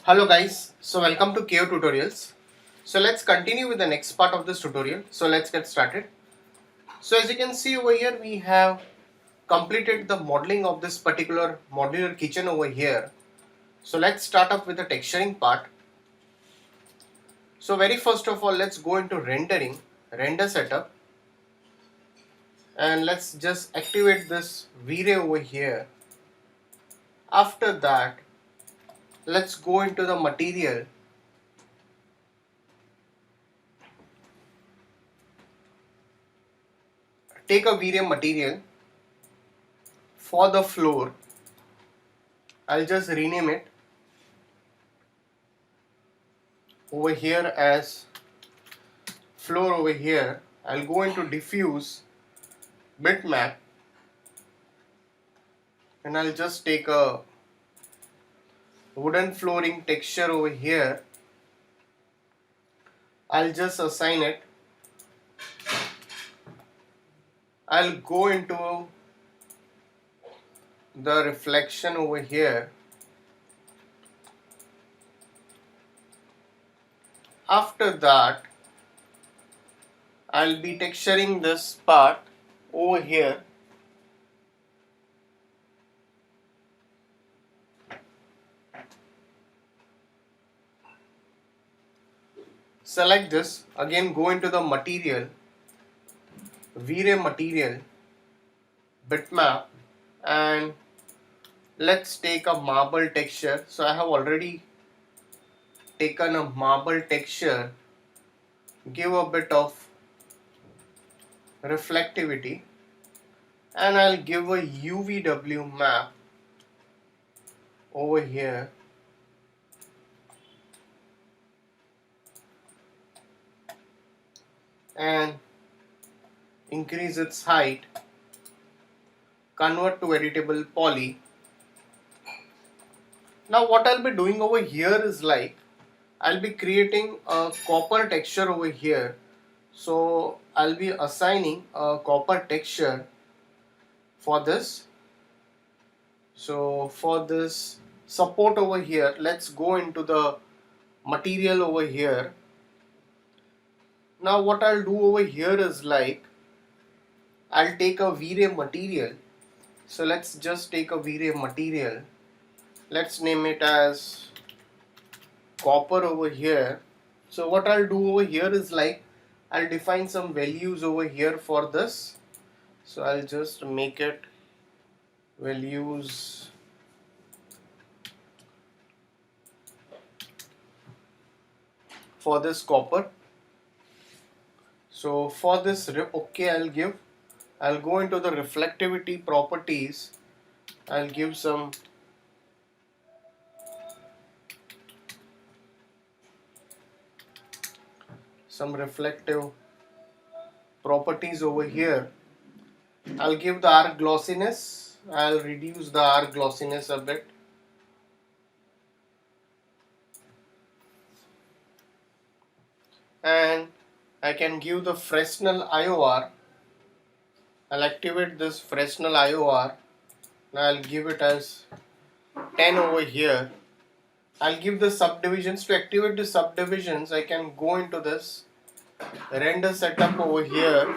Hello guys, so welcome to KO Tutorials. So let's continue with the next part of this tutorial. So let's get started. So as you can see over here, we have completed the modeling of this particular modular kitchen over here. So let's start up with the texturing part. So very first of all, let's go into rendering, render setup, and let's just activate this Vray over here. After that, let's go into the material. Take a Vray material for the floor. I'll just rename it over here as floor over here. I'll go into diffuse bitmap and I'll just take a wooden flooring texture over here. I'll just assign it. I'll go into the reflection over here. After that, I'll be texturing this part over here. Select this, again go into the material, Vray material, bitmap, and let's take a marble texture. So I have already taken a marble texture, give a bit of reflectivity, and I'll give a UVW map over here. And increase its height, convert to editable poly. Now what I'll be doing over here is like I'll be creating a copper texture over here. So I'll be assigning a copper texture for this. So for this support over here, let's go into the material over here. Now what I'll do over here is like I'll take a Vray material. So let's just take a Vray material. Let's name it as copper over here. So what I'll do over here is like I'll define some values over here for this. So I'll just make it values for this copper. So for this okay, I'll go into the reflectivity properties. I'll give some reflective properties over here. I'll give the arc glossiness. I'll reduce the arc glossiness a bit. And I can give the Fresnel IOR. I'll activate this Fresnel IOR. Now I'll give it as 10 over here. I'll give the subdivisions. To activate the subdivisions, I can go into this render setup over here.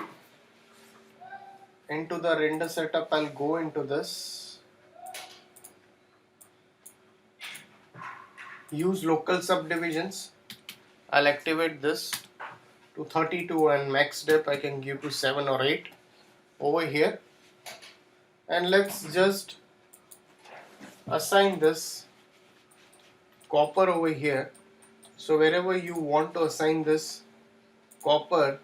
Into the render setup, I'll go into this. Use local subdivisions. I'll activate this to 32 and max depth I can give to 7 or 8 over here. And let's just assign this copper over here. So wherever you want to assign this copper,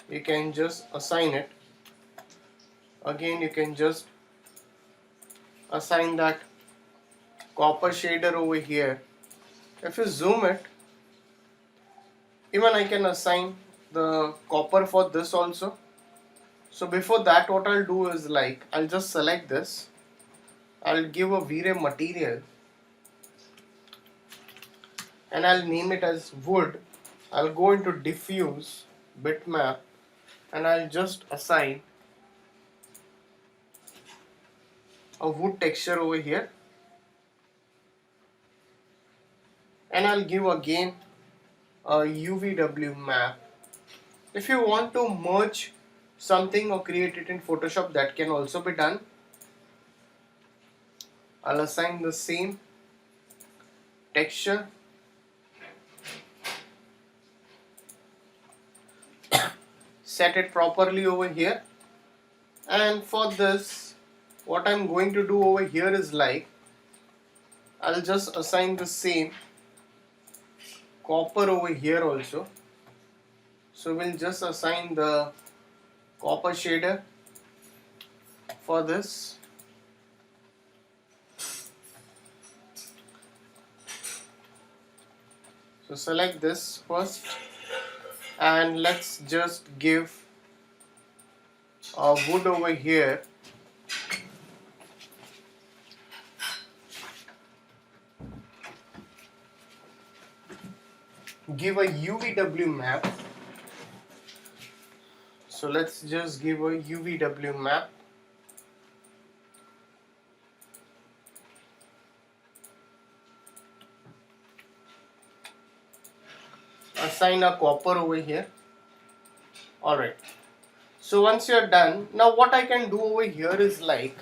you can just assign it. Again, you can just assign that copper shader over here. If you zoom it, even I can assign the copper for this also. So before that, what I'll do is like I'll just select this. I'll give a Vray material and I'll name it as wood. I'll go into diffuse bitmap and I'll just assign a wood texture over here. and I'll give again a UVW map. If you want to merge something or create it in Photoshop, that can also be done. I'll assign the same texture, set it properly over here, and for this what I'm going to do over here is like I'll just assign the same copper over here also. So we'll just assign the copper shader for this. So select this first and let's just give a wood over here. Give a UVW map. So let's just give a UVW map. Assign a copper over here. Alright. So once you're done, now what I can do over here is like,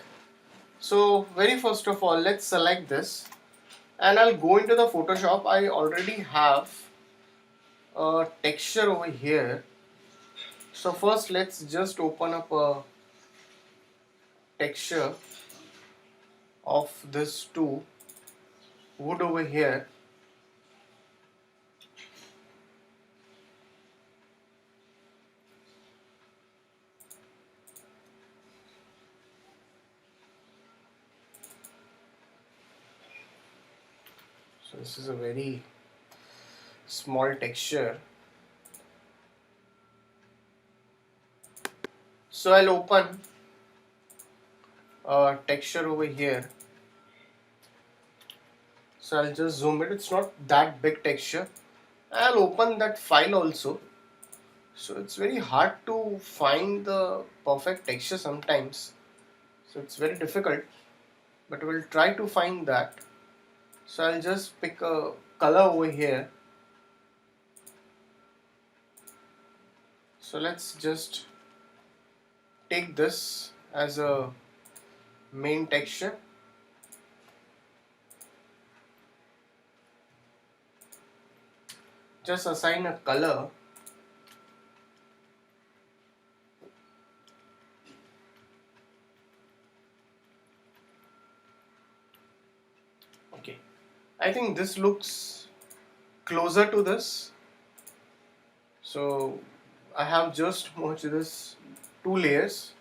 so very first of all, let's select this and I'll go into the Photoshop. I already have a texture over here. So first let's just open up a texture of this two wood over here. So this is a very small texture. So I'll open a texture over here. So I'll just zoom it. It's not that big texture. I'll open that file also. So it's very hard to find the perfect texture sometimes. So it's very difficult, but we'll try to find that. So I'll just pick a color over here. So let's just take this as a main texture. Just assign a color. Okay, I think this looks closer to this. So I have just merged this two layers.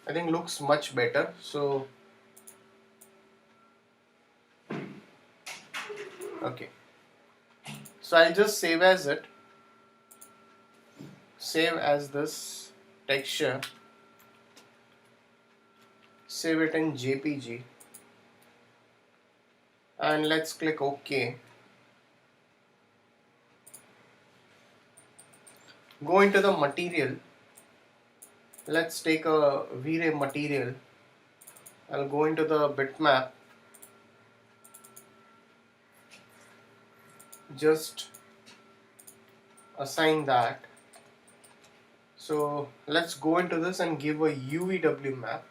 I think looks much better. So okay. So I'll just save as it. Save as this texture. Save it in JPG. And let's click OK. Go into the material. Let's take a Vray material. I'll go into the bitmap. Just assign that. So let's go into this and give a UVW map.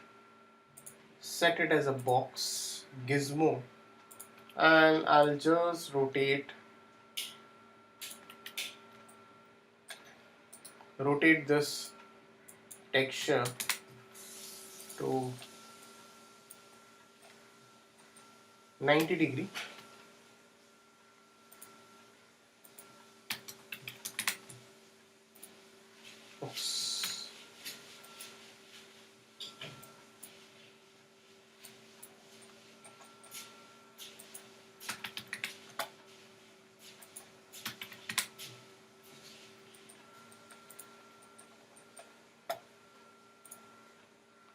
Set it as a box gizmo. And I'll just rotate this texture to 90 degree. Oops.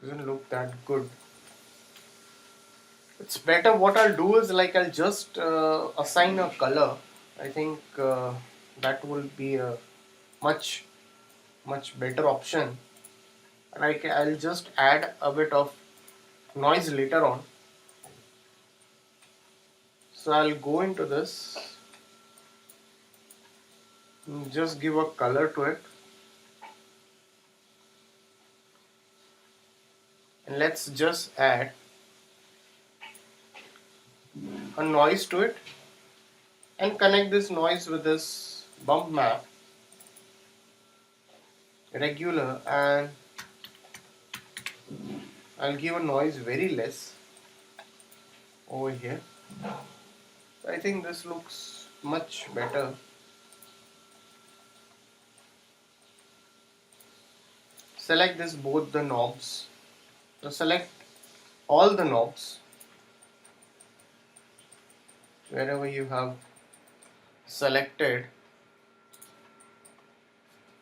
Doesn't look that good. It's better. What I'll do is like I'll just assign a color. I think that will be a much better option. Like I'll just add a bit of noise later on. So I'll go into this Just give a color to it, and let's just add a noise to it and connect this noise with this bump map regular, and I'll give a noise very less over here. I think this looks much better. Select this both the knobs. So select all the knobs wherever you have selected.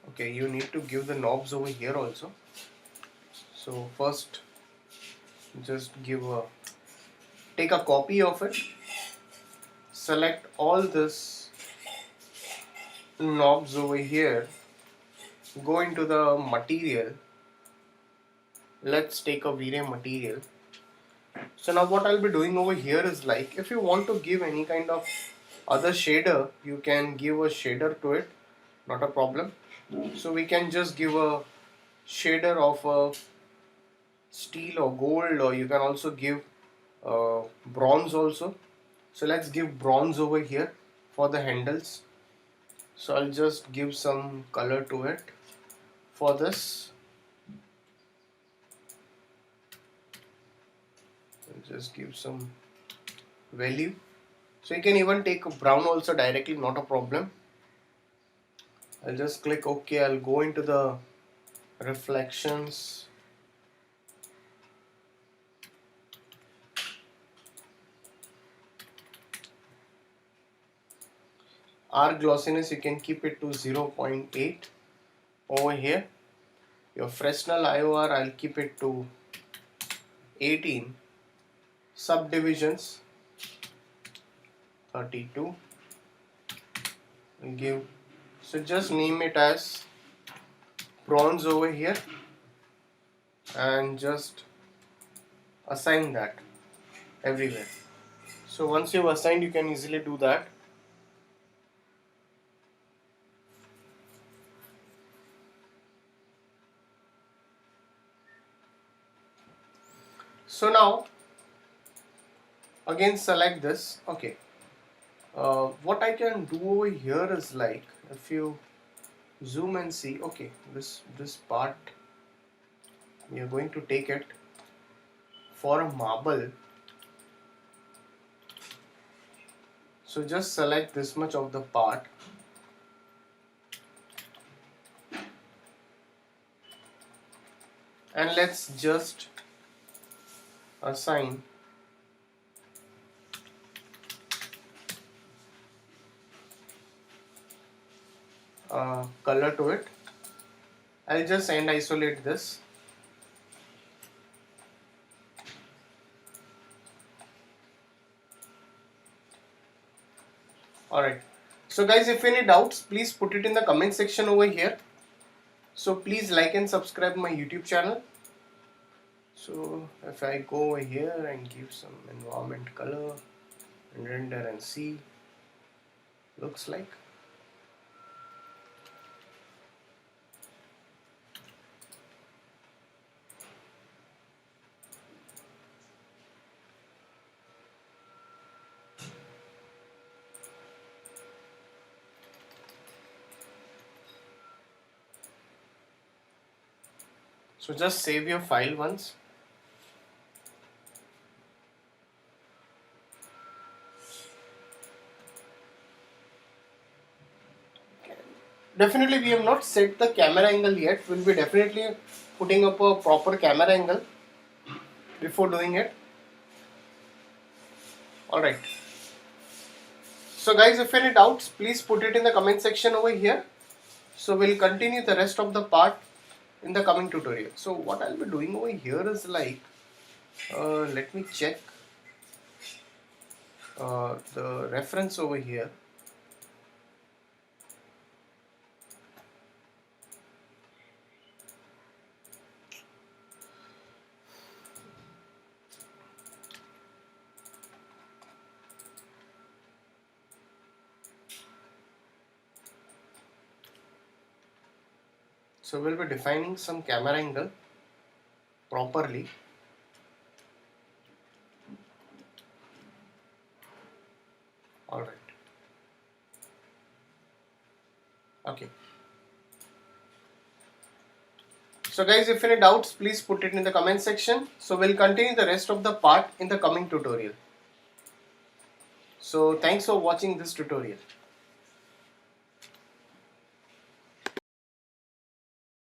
Okay, you need to give the knobs over here also. So first just take a copy of it, select all this knobs over here, go into the material. Let's take a Vray material. So now what I'll be doing over here is, like, if you want to give any kind of other shader, you can give a shader to it, not a problem. So we can just give a shader of a steel or gold, or you can also give bronze also. So let's give bronze over here for the handles. So I'll just give some color to it for this. I'll just give some value. So you can even take a brown also directly, not a problem. I'll just click OK. I'll go into the reflections. R glossiness, you can keep it to 0.8 over here. Your Fresnel IOR, I'll keep it to 18. Subdivisions, 32. I'll give, so just name it as bronze over here and just assign that everywhere. So once you've assigned, you can easily do that. So now again select this. Okay, what I can do over here is, like, if you zoom and see, okay, this part we are going to take it for a marble. So just select this much of the part and let's just assign color to it. I'll just end isolate this. Alright, so guys, if any doubts, please put it in the comment section over here. So please like and subscribe my YouTube channel. So if I go over here and give some environment color and render and see, looks like. So just save your file once. Definitely we have not set the camera angle yet. We'll be definitely putting up a proper camera angle before doing it. Alright. So guys, if any doubts, please put it in the comment section over here. So we'll continue the rest of the part in the coming tutorial. So what I'll be doing over here is, like, let me check the reference over here. So we'll be defining some camera angle properly. Alright. Okay. So guys, if any doubts, please put it in the comment section. So we'll continue the rest of the part in the coming tutorial. So thanks for watching this tutorial.